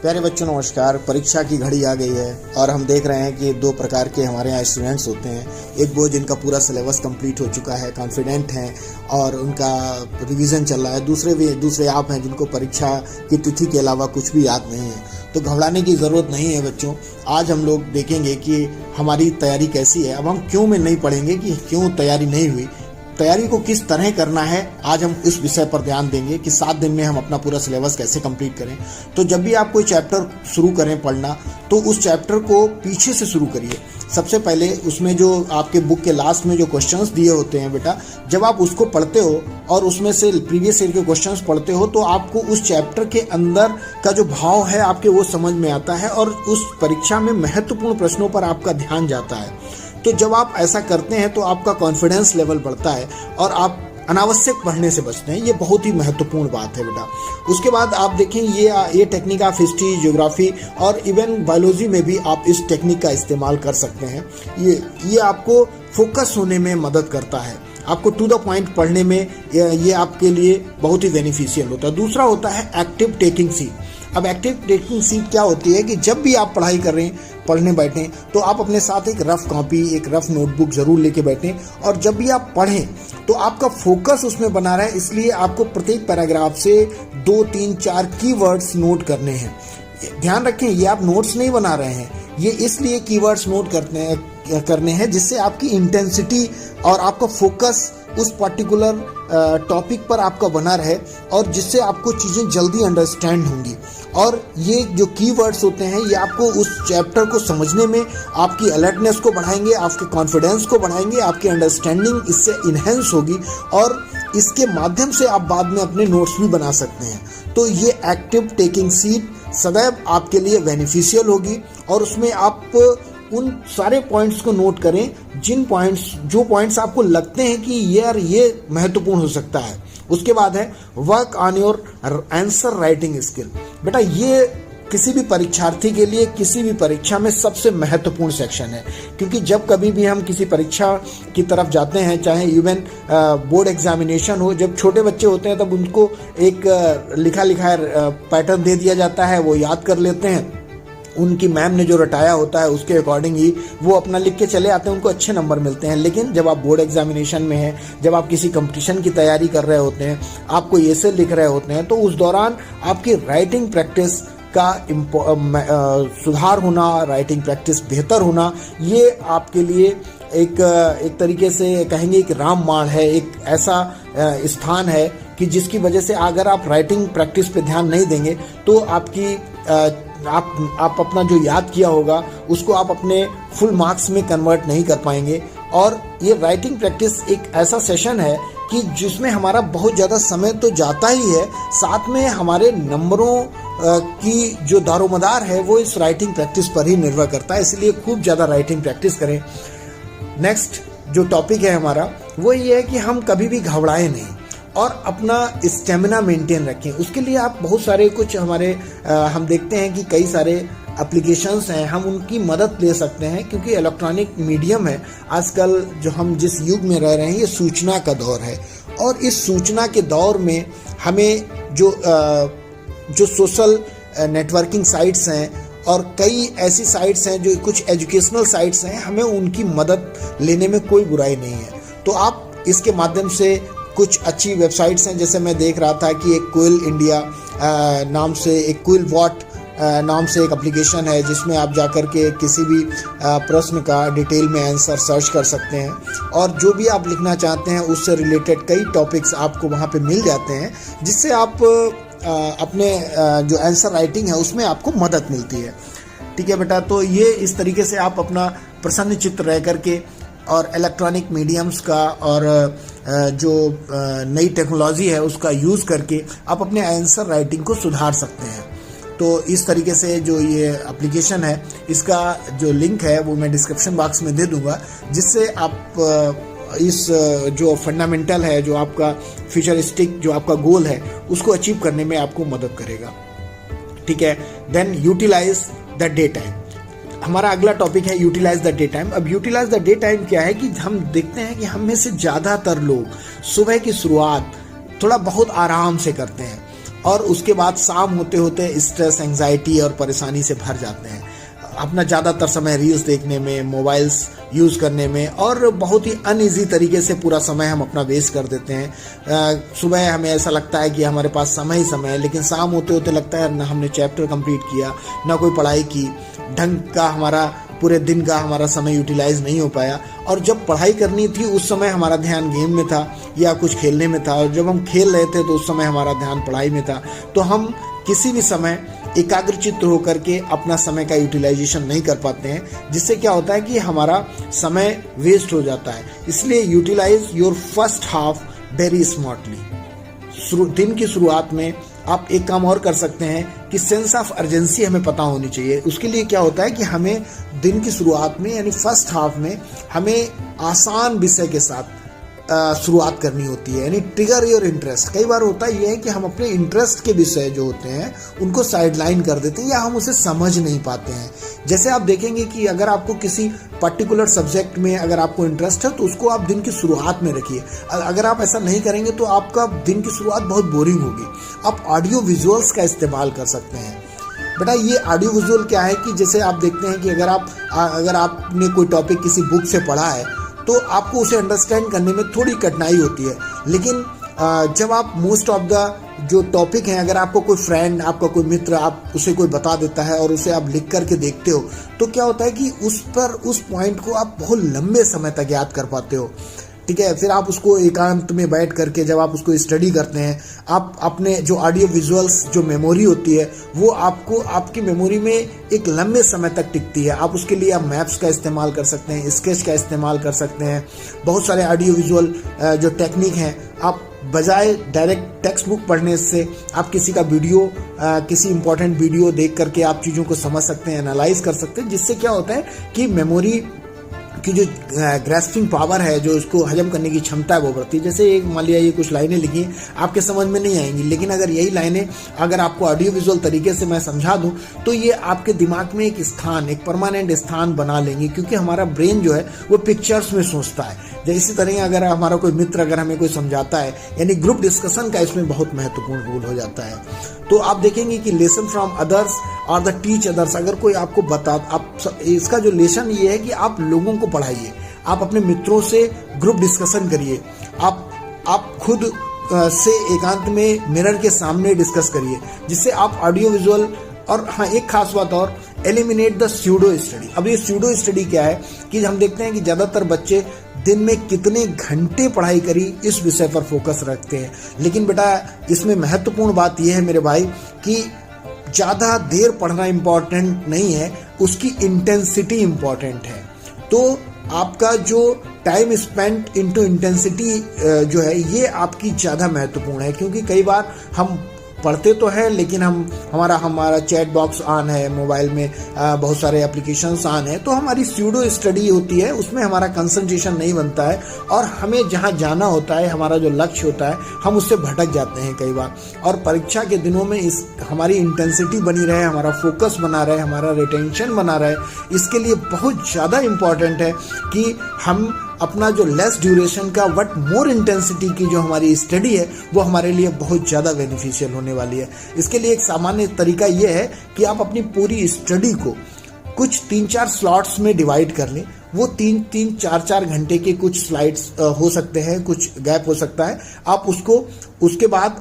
प्यारे बच्चों नमस्कार। परीक्षा की घड़ी आ गई है और हम देख रहे हैं कि दो प्रकार के हमारे यहाँ स्टूडेंट्स होते हैं। एक वो जिनका पूरा सिलेबस कंप्लीट हो चुका है, कॉन्फिडेंट हैं और उनका रिवीजन चल रहा है। दूसरे आप हैं जिनको परीक्षा की तिथि के अलावा कुछ भी याद नहीं है। तो घबराने की ज़रूरत नहीं है बच्चों। आज हम लोग देखेंगे कि हमारी तैयारी कैसी है। अब हम क्यों में नहीं पढ़ेंगे कि क्यों तैयारी नहीं हुई, तैयारी को किस तरह करना है। आज हम इस विषय पर ध्यान देंगे कि 7 दिन में हम अपना पूरा सिलेबस कैसे कंप्लीट करें। तो जब भी आप कोई चैप्टर शुरू करें पढ़ना, तो उस चैप्टर को पीछे से शुरू करिए। सबसे पहले उसमें जो आपके बुक के लास्ट में जो क्वेश्चंस दिए होते हैं बेटा, जब आप उसको पढ़ते हो और उसमें से प्रीवियस ईयर के क्वेश्चंस पढ़ते हो, तो आपको उस चैप्टर के अंदर का जो भाव है आपके वो समझ में आता है और उस परीक्षा में महत्वपूर्ण प्रश्नों पर आपका ध्यान जाता है। तो जब आप ऐसा करते हैं तो आपका कॉन्फिडेंस लेवल बढ़ता है और आप अनावश्यक पढ़ने से बचते हैं। ये बहुत ही महत्वपूर्ण बात है बेटा। उसके बाद आप देखें ये टेक्निक आप हिस्ट्री, ज्योग्राफी और इवन बायोलॉजी में भी आप इस टेक्निक का इस्तेमाल कर सकते हैं। ये आपको फोकस होने में मदद करता है, आपको टू द पॉइंट पढ़ने में ये आपके लिए बहुत ही बेनिफिशियल होता है। दूसरा होता है एक्टिव टेकिंग सीट। अब एक्टिव टेकिंग सीट क्या होती है कि जब भी आप पढ़ाई कर रहे हैं, पढ़ने बैठें, तो आप अपने साथ एक रफ कॉपी, एक रफ नोटबुक जरूर लेके बैठें और जब भी आप पढ़ें तो आपका फोकस उसमें बना रहे। इसलिए आपको प्रत्येक पैराग्राफ से 2, 3, 4 कीवर्ड्स नोट करने हैं। ध्यान रखें, ये आप नोट्स नहीं बना रहे हैं, ये इसलिए कीवर्ड्स नोट करने हैं जिससे आपकी इंटेंसिटी और आपका फोकस उस पर्टिकुलर टॉपिक पर आपका बना रहे और जिससे आपको चीज़ें जल्दी अंडरस्टैंड होंगी। और ये जो कीवर्ड्स होते हैं ये आपको उस चैप्टर को समझने में आपकी अलर्टनेस को बढ़ाएंगे, आपके कॉन्फिडेंस को बढ़ाएंगे, आपकी अंडरस्टैंडिंग इससे इन्हेंस होगी और इसके माध्यम से आप बाद में अपने नोट्स भी बना सकते हैं। तो ये एक्टिव टेकिंग सीट सदैव आपके लिए बेनिफिशियल होगी और उसमें आप उन सारे पॉइंट्स को नोट करें जो पॉइंट्स आपको लगते हैं कि यार ये महत्वपूर्ण हो सकता है। उसके बाद है work on your answer writing skill. बेटा ये किसी भी परीक्षार्थी के लिए किसी भी परीक्षा में सबसे महत्वपूर्ण सेक्शन है, क्योंकि जब कभी भी हम किसी परीक्षा की तरफ जाते हैं, चाहे इवन बोर्ड एग्जामिनेशन हो, जब छोटे बच्चे होते हैं तब उनको एक लिखा पैटर्न दे दिया जाता है, वो याद कर लेते हैं। उनकी मैम ने जो रटाया होता है उसके अकॉर्डिंग ही वो अपना लिख के चले आते हैं, उनको अच्छे नंबर मिलते हैं। लेकिन जब आप बोर्ड एग्जामिनेशन में हैं, जब आप किसी कंपटीशन की तैयारी कर रहे होते हैं, आपको ऐसे लिख रहे होते हैं, तो उस दौरान आपकी राइटिंग प्रैक्टिस का सुधार होना, राइटिंग प्रैक्टिस बेहतर होना, ये आपके लिए एक तरीके से कहेंगे एक रामबाण है, एक ऐसा स्थान है कि जिसकी वजह से अगर आप राइटिंग प्रैक्टिस पे ध्यान नहीं देंगे तो आप अपना जो याद किया होगा उसको आप अपने फुल मार्क्स में कन्वर्ट नहीं कर पाएंगे। और ये राइटिंग प्रैक्टिस एक ऐसा सेशन है कि जिसमें हमारा बहुत ज़्यादा समय तो जाता ही है, साथ में हमारे नंबरों की जो दारोमदार है वो इस राइटिंग प्रैक्टिस पर ही निर्भर करता है। इसलिए खूब ज़्यादा राइटिंग प्रैक्टिस करें। नेक्स्ट जो टॉपिक है हमारा वो ये है कि हम कभी भी घबराएं नहीं और अपना स्टेमिना मेंटेन रखें। उसके लिए आप बहुत सारे कुछ हम देखते हैं कि कई सारे एप्लीकेशंस हैं, हम उनकी मदद ले सकते हैं, क्योंकि इलेक्ट्रॉनिक मीडियम है आजकल। जो हम जिस युग में रह रहे हैं ये सूचना का दौर है और इस सूचना के दौर में हमें जो सोशल नेटवर्किंग साइट्स हैं और कई ऐसी साइट्स हैं जो कुछ एजुकेशनल साइट्स हैं, हमें उनकी मदद लेने में कोई बुराई नहीं है। तो आप इसके माध्यम से कुछ अच्छी वेबसाइट्स हैं, जैसे मैं देख रहा था कि एक क्विल इंडिया नाम से, एक क्विल वॉट नाम से एक एप्लीकेशन है जिसमें आप जाकर के किसी भी प्रश्न का डिटेल में आंसर सर्च कर सकते हैं और जो भी आप लिखना चाहते हैं उससे रिलेटेड कई टॉपिक्स आपको वहाँ पे मिल जाते हैं, जिससे आप अपने जो आंसर राइटिंग है उसमें आपको मदद मिलती है। ठीक है बेटा, तो ये इस तरीके से आप अपना प्रसन्न चित्त रह करके और इलेक्ट्रॉनिक मीडियम्स का और जो नई टेक्नोलॉजी है उसका यूज़ करके आप अपने आंसर राइटिंग को सुधार सकते हैं। तो इस तरीके से जो ये एप्लीकेशन है इसका जो लिंक है वो मैं डिस्क्रिप्शन बॉक्स में दे दूंगा, जिससे आप इस जो फंडामेंटल है, जो आपका फ्यूचरिस्टिक जो आपका गोल है उसको अचीव करने में आपको मदद करेगा। ठीक है, then utilise the day time. हमारा अगला टॉपिक है यूटिलाइज द डे टाइम। अब यूटिलाइज द डे टाइम क्या है कि हम देखते हैं कि हम में से ज़्यादातर लोग सुबह की शुरुआत थोड़ा बहुत आराम से करते हैं और उसके बाद शाम होते होते स्ट्रेस, एंजाइटी और परेशानी से भर जाते हैं। अपना ज़्यादातर समय रील्स देखने में, मोबाइल्स यूज़ करने में और बहुत ही अनईजी तरीके से पूरा समय हम अपना वेस्ट कर देते हैं। सुबह हमें ऐसा लगता है कि हमारे पास समय ही समय है, लेकिन शाम होते होते लगता है ना हमने चैप्टर कंप्लीट किया, ना कोई पढ़ाई की, ढंग का हमारा पूरे दिन का हमारा समय यूटिलाइज नहीं हो पाया। और जब पढ़ाई करनी थी उस समय हमारा ध्यान गेम में था या कुछ खेलने में था, और जब हम खेल रहे थे तो उस समय हमारा ध्यान पढ़ाई में था। तो हम किसी भी समय एकाग्रचित्त होकर के अपना समय का यूटिलाइजेशन नहीं कर पाते हैं, जिससे क्या होता है कि हमारा समय वेस्ट हो जाता है। इसलिए utilise your first half very smartly. दिन की शुरुआत में आप एक काम और कर सकते हैं कि सेंस ऑफ अर्जेंसी हमें पता होनी चाहिए। उसके लिए क्या होता है कि हमें दिन की शुरुआत में यानी फर्स्ट हाफ में हमें आसान विषय के साथ शुरुआत करनी होती है, यानी ट्रिगर योर इंटरेस्ट। कई बार होता ये है कि हम अपने इंटरेस्ट के विषय जो होते हैं उनको साइडलाइन कर देते हैं या हम उसे समझ नहीं पाते हैं। जैसे आप देखेंगे कि अगर आपको किसी पर्टिकुलर सब्जेक्ट में अगर आपको इंटरेस्ट है तो उसको आप दिन की शुरुआत में रखिए। अगर आप ऐसा नहीं करेंगे तो आपका दिन की शुरुआत बहुत बोरिंग होगी। आप ऑडियो विजुअल्स का इस्तेमाल कर सकते हैं। बेटा ये ऑडियो विजुअल क्या है कि जैसे आप देखते हैं कि अगर आपने कोई टॉपिक किसी बुक से पढ़ा है तो आपको उसे अंडरस्टैंड करने में थोड़ी कठिनाई होती है, लेकिन जब आप मोस्ट ऑफ द जो टॉपिक हैं, अगर आपको कोई फ्रेंड, आपका कोई मित्र, आप उसे कोई बता देता है और उसे आप लिख करके देखते हो तो क्या होता है कि उस पॉइंट को आप बहुत लंबे समय तक याद कर पाते हो। ठीक है, फिर आप उसको एकांत में बैठ करके जब आप उसको स्टडी करते हैं, आप अपने जो ऑडियो विजुअल्स जो मेमोरी होती है वो आपको आपकी मेमोरी में एक लंबे समय तक टिकती है। आप उसके लिए आप मैप्स का इस्तेमाल कर सकते हैं, स्केच का इस्तेमाल कर सकते हैं। बहुत सारे ऑडियो विजुअल जो टेक्निक हैं, आप बजाय डायरेक्ट टेक्स्ट बुक पढ़ने से आप किसी का वीडियो, किसी इंपॉर्टेंट वीडियो देख करके आप चीज़ों को समझ सकते हैं, एनालाइज कर सकते हैं, जिससे क्या होता है कि मेमोरी की जो ग्रास्पिंग पावर है, जो उसको हजम करने की क्षमता है वो बढ़ती है। जैसे एक मान लिया ये कुछ लाइनें लिखी आपके समझ में नहीं आएंगी, लेकिन अगर यही लाइनें अगर आपको ऑडियो विजुअल तरीके से मैं समझा दूं तो ये आपके दिमाग में एक स्थान, एक परमानेंट स्थान बना लेंगी, क्योंकि हमारा ब्रेन जो है वो पिक्चर्स में सोचता है। इसी तरह अगर हमारा कोई मित्र अगर हमें कोई समझाता है, यानी ग्रुप डिस्कशन का इसमें बहुत महत्वपूर्ण रोल हो जाता है। तो आप देखेंगे कि लेसन फ्रॉम अदर्स और द टीच अदर्स। अगर कोई आपको इसका जो लेसन ये है कि आप लोगों को पढ़ाइए, आप अपने मित्रों से ग्रुप डिस्कशन करिए, आप खुद से एकांत में मिरर के सामने डिस्कस करिए, जिससे आप ऑडियो विजुअल। और हाँ, एक खास बात और, एलिमिनेट द स्यूडो स्टडी। अब ये स्यूडो स्टडी क्या है कि हम देखते हैं कि ज़्यादातर बच्चे दिन में कितने घंटे पढ़ाई करी इस विषय पर फोकस रखते हैं, लेकिन बेटा इसमें महत्वपूर्ण बात यह है मेरे भाई कि ज़्यादा देर पढ़ना इम्पॉर्टेंट नहीं है, उसकी इंटेंसिटी इम्पॉर्टेंट है। तो आपका जो टाइम स्पेंट इनटू इंटेंसिटी जो है ये आपकी ज़्यादा महत्वपूर्ण है, क्योंकि कई बार हम पढ़ते तो हैं लेकिन हमारा चैट बॉक्स ऑन है, मोबाइल में बहुत सारे एप्लीकेशंस ऑन है, तो हमारी स्यूडो स्टडी होती है, उसमें हमारा कंसंट्रेशन नहीं बनता है और हमें जहाँ जाना होता है, हमारा जो लक्ष्य होता है, हम उससे भटक जाते हैं कई बार। और परीक्षा के दिनों में हमारी इंटेंसिटी बनी रहे, हमारा फोकस बना रहे, हमारा रिटेंशन बना रहे, इसके लिए बहुत ज़्यादा इम्पॉर्टेंट है कि हम अपना जो लेस ड्यूरेशन का बट मोर इंटेंसिटी की जो हमारी स्टडी है वो हमारे लिए बहुत ज़्यादा बेनिफिशियल होने वाली है। इसके लिए एक सामान्य तरीका ये है कि आप अपनी पूरी स्टडी को कुछ 3-4 स्लॉट्स में डिवाइड कर लें। वो 3-3, 4-4 घंटे के कुछ स्लाइड्स हो सकते हैं, कुछ गैप हो सकता है। आप उसको उसके बाद